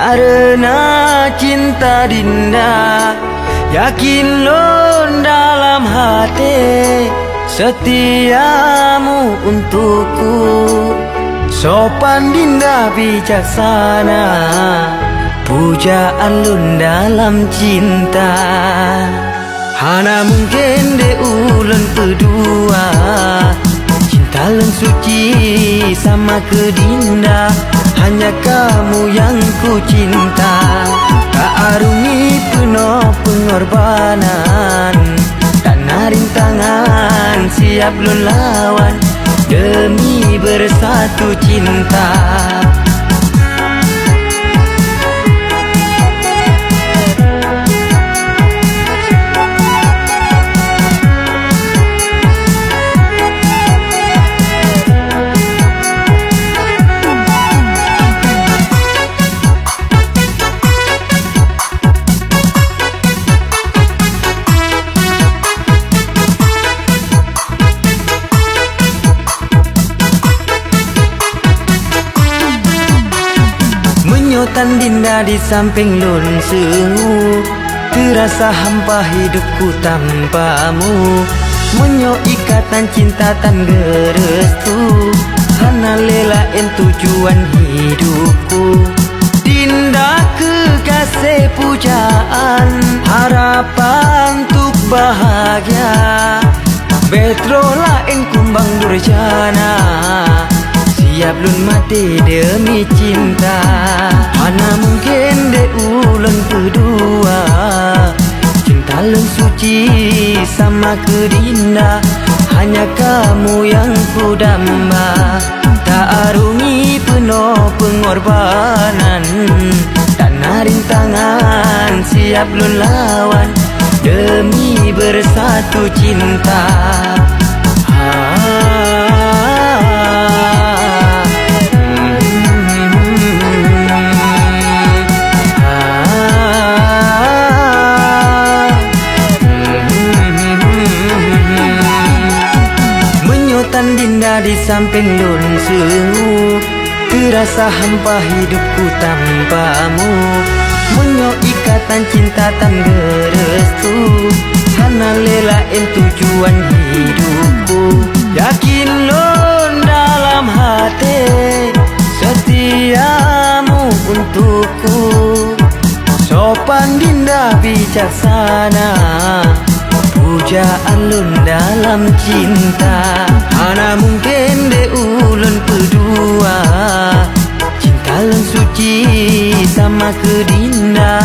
Karena cinta dinda, yakin lon dalam hati, setiamu untukku. Sopan dinda bijaksana, pujaan lun dalam cinta. Hana mungkin de ulun kedua, cinta lun suci sama ke dinda. Hanya kamu yang ku cinta, tak arungi penuh pengorbanan. Tanah rintangan siap lun lawan, demi bersatu cinta. Menyotan dinda di samping lun sungu, terasa hampa hidupku tanpamu. Menyo ikatan cinta tan gerestu, hana lelain tujuan hidupku. Dinda kekasih pujaan, harapan untuk bahagia. Betro lain kumbang durjana, siap lun mati demi cinta. Mana mungkin de ulun kedua, cinta lun suci sama ke dinda. Hanya kamu yang ku damba, tak arungi penuh pengorbanan. Tanah rintangan siap lun lawan, demi bersatu cinta. Dinda di samping lun sungu, terasa hampa hidupku tanpamu. Menyo ikatan cinta tan gerestu, hana lelain tujuan hidupku. Yakin lun dalam hati, setiamu untukku. Sopan dinda bijaksana, pujaan lun dalam cinta. Hana mungkin de ulun kedua, cinta lun suci sama ke dinda.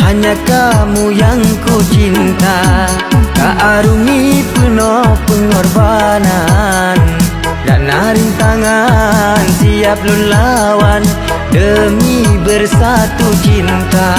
Hanya kamu yang ku cinta, tak arungi penuh pengorbanan. Dan rintangan siap lun lawan, demi bersatu cinta.